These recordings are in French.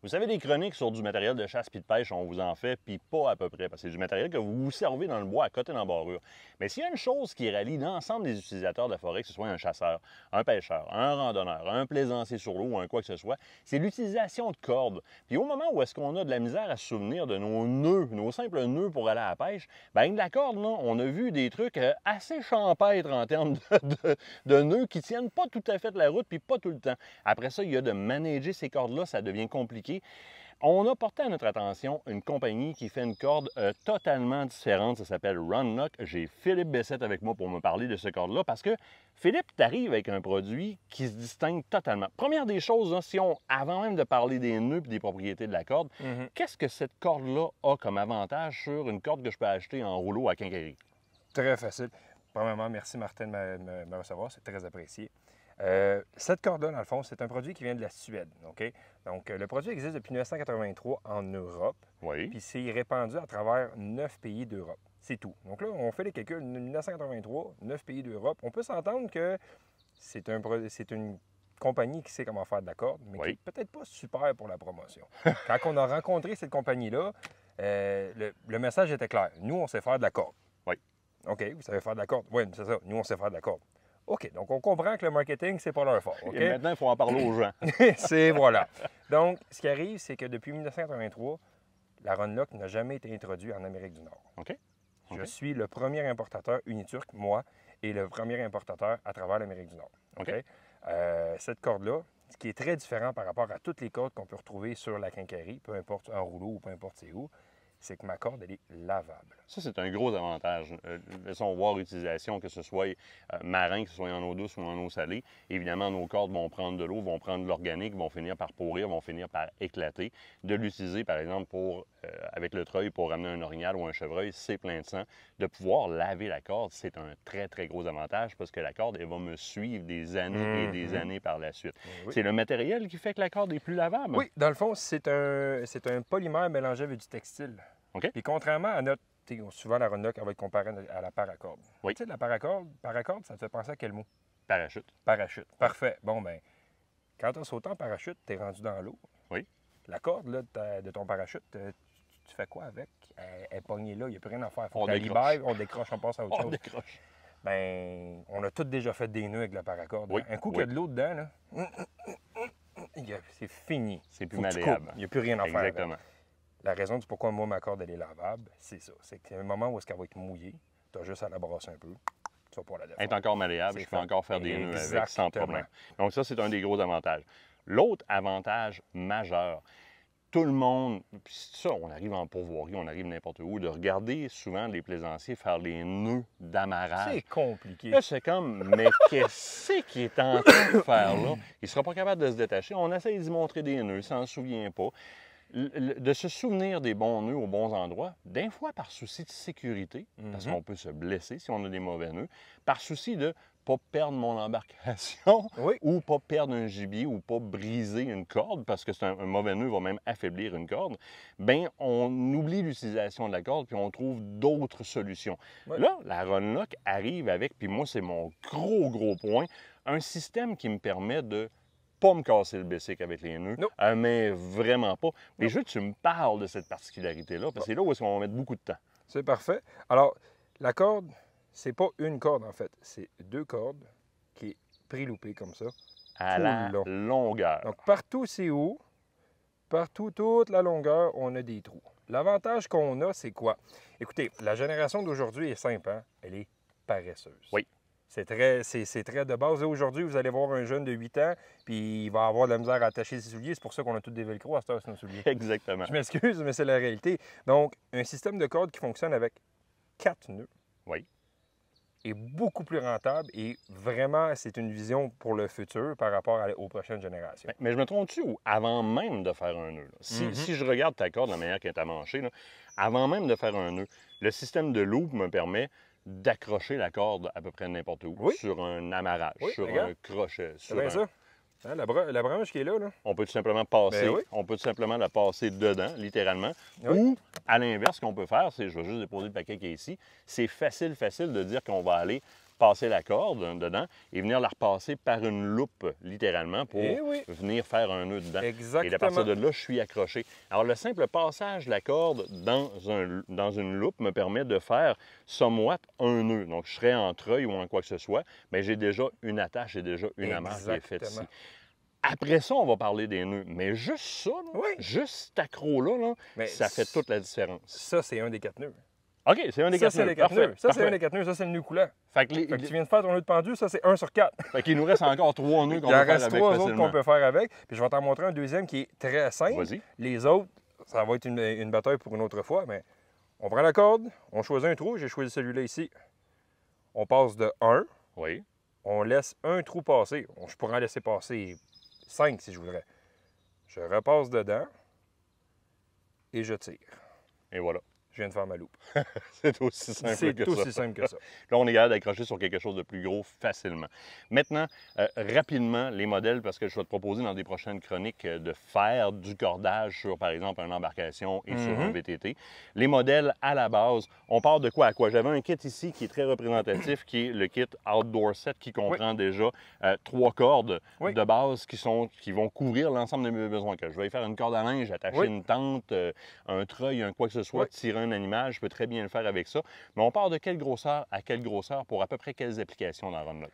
Vous savez, des chroniques sur du matériel de chasse puis de pêche, on vous en fait, puis pas à peu près, parce que c'est du matériel que vous vous servez dans le bois à côté d'embarrure. Mais s'il y a une chose qui rallie l'ensemble des utilisateurs de la forêt, que ce soit un chasseur, un pêcheur, un randonneur, un plaisancier sur l'eau ou un quoi que ce soit, c'est l'utilisation de cordes. Puis au moment où est-ce qu'on a de la misère à se souvenir de nos nœuds, nos simples nœuds pour aller à la pêche, bien de la corde, là, on a vu des trucs assez champêtres en termes de nœuds qui tiennent pas tout à fait la route, puis pas tout le temps. Après ça, il y a de manager ces cordes-là, ça devient compliqué. On a porté à notre attention une compagnie qui fait une corde totalement différente. Ça s'appelle Runlock. J'ai Philippe Bessette avec moi pour me parler de ce corde-là parce que Philippe, tu arrives avec un produit qui se distingue totalement. Première des choses, là, avant même de parler des nœuds et des propriétés de la corde, qu'est-ce que cette corde-là a comme avantage sur une corde que je peux acheter en rouleau à quincaillerie? Très facile. Premièrement, merci Martin de me recevoir, c'est très apprécié. Cette corde-là, dans le fond, c'est un produit qui vient de la Suède. OK? Donc, le produit existe depuis 1983 en Europe. Oui. Puis c'est répandu à travers 9 pays d'Europe. C'est tout. Donc là, on fait les calculs. 1983, 9 pays d'Europe. On peut s'entendre que c'est une compagnie qui sait comment faire de la corde, mais qui n'est peut-être pas super pour la promotion. Quand on a rencontré cette compagnie-là, le message était clair. Nous, on sait faire de la corde. Oui. OK, vous savez faire de la corde? Oui, c'est ça. Nous, on sait faire de la corde. OK, donc on comprend que le marketing, c'est pas leur fort. OK? Et maintenant, il faut en parler aux gens. C'est voilà. Donc, ce qui arrive, c'est que depuis 1983, la Runlock n'a jamais été introduite en Amérique du Nord. OK. Je suis le premier importateur uniturc, moi, et le premier importateur à travers l'Amérique du Nord. OK? Cette corde-là, ce qui est très différent par rapport à toutes les cordes qu'on peut retrouver sur la quincaillerie, peu importe en rouleau ou peu importe c'est où, c'est que ma corde, elle est lavable. Ça, c'est un gros avantage. Laissons voir l'utilisation, que ce soit marin, que ce soit en eau douce ou en eau salée. Évidemment, nos cordes vont prendre de l'eau, vont prendre de l'organique, vont finir par pourrir, vont finir par éclater. De l'utiliser, par exemple, avec le treuil pour ramener un orignal ou un chevreuil, c'est plein de sang. De pouvoir laver la corde, c'est un très, très gros avantage parce que la corde, elle va me suivre des années et des années par la suite. Oui. C'est le matériel qui fait que la corde est plus lavable? Oui, dans le fond, c'est un polymère mélangé avec du textile. OK. Et contrairement à notre... Souvent, la Runlock, elle va être comparée à la paracorde. Oui. Tu sais, la paracorde, ça te fait penser à quel mot? Parachute. Parachute. Parfait. Bon, bien, quand tu as sauté en parachute, tu es rendu dans l'eau. Oui. La corde là, de ton parachute, tu fais quoi avec? Elle est pognée là, il n'y a plus rien à faire. On décroche. On décroche, on passe à autre chose. On décroche. Bien, on a tous déjà fait des nœuds avec la paracorde. Oui. Hein? Un coup qu'il y a de l'eau dedans, là, c'est fini. C'est plus malléable. Il n'y a plus rien à faire. Exactement. La raison du pourquoi moi, ma corde, elle est lavable, c'est ça. C'est qu'à un moment où est-ce qu'elle va être mouillée, tu as juste à la brasser un peu, tu vas pouvoir la défendre. Elle est encore malléable, je peux encore faire des nœuds avec sans problème. Donc ça, c'est un des gros avantages. L'autre avantage majeur, tout le monde, puis ça, on arrive en pourvoirie, on arrive n'importe où, de regarder souvent les plaisanciers faire les nœuds d'amarrage. C'est compliqué. Là, c'est comme, mais qu'est-ce qu'il est en train de faire là? Il ne sera pas capable de se détacher. On essaie d'y montrer des nœuds, il ne s'en souvient pas. De se souvenir des bons nœuds aux bons endroits, d'un fois par souci de sécurité, parce qu'on peut se blesser si on a des mauvais nœuds, par souci de ne pas perdre mon embarcation ou pas perdre un gibier ou pas briser une corde, parce que un mauvais nœud va même affaiblir une corde, bien, on oublie l'utilisation de la corde puis on trouve d'autres solutions. Là, la Runlock arrive avec, puis moi, c'est mon gros point, un système qui me permet de pas me casser le bicycle avec les nœuds, mais vraiment pas. Mais je veux que tu me parles de cette particularité-là, parce que c'est là où est-ce qu'on va mettre beaucoup de temps. C'est parfait. Alors, la corde, c'est pas une corde, en fait. C'est deux cordes qui est préloupée comme ça. À la longueur. Donc, partout c'est haut, partout, toute la longueur, on a des trous. L'avantage qu'on a, c'est quoi? Écoutez, la génération d'aujourd'hui est simple, hein? Elle est paresseuse. Oui. C'est très de base. Aujourd'hui, vous allez voir un jeune de 8 ans, puis il va avoir de la misère à attacher ses souliers. C'est pour ça qu'on a tous des velcro à cette heure sur nos souliers. Exactement. Je m'excuse, mais c'est la réalité. Donc, un système de corde qui fonctionne avec 4 nœuds est beaucoup plus rentable et vraiment, c'est une vision pour le futur par rapport aux prochaines générations. Mais je me trompe-tu ou avant même de faire un nœud? Si je regarde ta corde, la manière qu'elle est amanchée, avant même de faire un nœud, le système de loop me permet d'accrocher la corde à peu près n'importe où, sur un amarrage, sur un crochet. C'est bien ça. Hein, la branche qui est là. On peut tout simplement passer, oui. on peut tout simplement la passer dedans, littéralement. Ou, à l'inverse, ce qu'on peut faire, c'est, je vais juste déposer le paquet qui est ici, c'est facile de dire qu'on va aller passer la corde dedans et venir la repasser par une loupe, littéralement, pour venir faire un nœud dedans. Exactement. Et à partir de là, je suis accroché. Alors, le simple passage de la corde dans une loupe me permet de faire somewhat un nœud. Donc, je serais en treuil ou en quoi que ce soit, mais j'ai déjà une attache, j'ai déjà une amarre qui est faite ici. Après ça, on va parler des nœuds. Mais juste ça, là, juste cet accro-là, ça fait toute la différence. Ça, c'est un des 4 nœuds. OK, c'est un des 4 nœuds. Parfait. Ça, c'est un des 4 nœuds. Ça, c'est le nœud coulant. Fait que tu viens de faire ton nœud de pendu, ça, c'est 1 sur 4. Fait qu'il nous reste encore 3 nœuds qu'on peut faire avec. Il en reste 3 autres qu'on peut faire avec. Puis je vais t'en montrer un deuxième qui est très simple. Vas-y. Les autres, ça va être une bataille pour une autre fois, mais on prend la corde, on choisit un trou. J'ai choisi celui-là ici. On passe de 1. Oui. On laisse un trou passer. Je pourrais en laisser passer 5 si je voudrais. Je repasse dedans et je tire. Et voilà. Je viens de faire ma loupe. C'est aussi simple que ça. C'est aussi simple que ça. Là, on est capable d'accrocher sur quelque chose de plus gros facilement. Maintenant, rapidement, les modèles, parce que je vais te proposer dans des prochaines chroniques de faire du cordage sur, par exemple, une embarcation et sur un VTT. Les modèles, à la base, on part de quoi à quoi? J'avais un kit ici qui est très représentatif, qui est le kit Outdoor Set, qui comprend déjà 3 cordes de base qui vont couvrir l'ensemble de mes besoins. Que je vais y faire une corde à linge, attacher une tente, un treuil, un quoi que ce soit, tirer un animal, je peux très bien le faire avec ça. Mais on part de quelle grosseur à quelle grosseur pour à peu près quelles applications dans Runlock?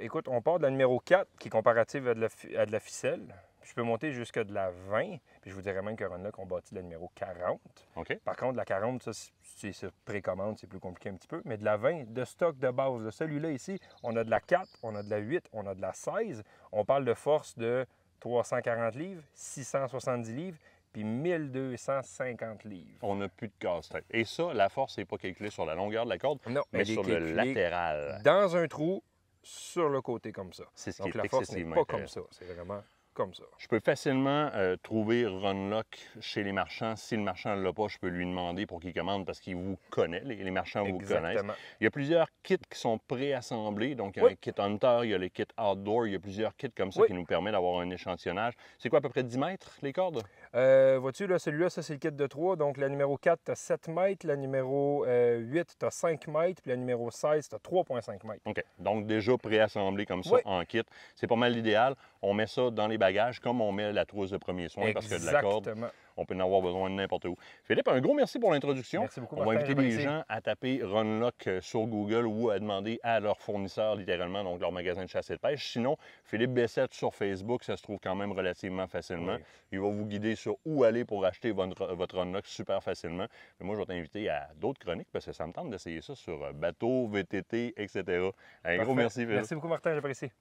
Écoute, on part de la numéro 4 qui est comparative à de la ficelle. Je peux monter jusqu'à de la 20. Puis je vous dirais même que Runlock, on bâtit de la numéro 40. OK. Par contre, la 40, ça, c'est sur précommande, c'est plus compliqué un petit peu. Mais de la 20, de stock de base, de celui-là ici, on a de la 4, on a de la 8, on a de la 16. On parle de force de 340 livres, 670 livres, puis 1250 livres. On n'a plus de casse-tête. Et ça, la force n'est pas calculée sur la longueur de la corde, mais sur le latéral. Dans un trou, sur le côté comme ça. C'est ce Donc qui est la force n'est excessivement pas comme ça. C'est vraiment comme ça. Je peux facilement trouver Runlock chez les marchands. Si le marchand ne l'a pas, je peux lui demander pour qu'il commande parce qu'il vous connaît. Les marchands vous connaissent. Il y a plusieurs kits qui sont préassemblés. Donc, il y a un kit Hunter, il y a les kits Outdoor. Il y a plusieurs kits comme ça qui nous permettent d'avoir un échantillonnage. C'est quoi, à peu près 10 mètres, les cordes? Vois-tu, là, celui-là, ça, c'est le kit de 3. Donc, la numéro 4, tu as 7 mètres. La numéro 8, tu as 5 mètres. Puis la numéro 16, tu as 3,5 mètres. OK. Donc, déjà préassemblé comme ça en kit. C'est pas mal l'idéal. On met ça dans les bagages comme on met la trousse de premiers soins parce que de la corde, on peut en avoir besoin de n'importe où. Philippe, un gros merci pour l'introduction. Merci beaucoup, on va inviter les gens à taper Runlock sur Google ou à demander à leur fournisseur, littéralement, donc leur magasin de chasse et de pêche. Sinon, Philippe Bessette sur Facebook, ça se trouve quand même relativement facilement. Il va vous guider sur où aller pour acheter votre Runlock super facilement. Mais moi, je vais t'inviter à d'autres chroniques parce que ça me tente d'essayer ça sur bateau, VTT, etc. Un gros merci, Philippe. Merci beaucoup, Martin, j'apprécie.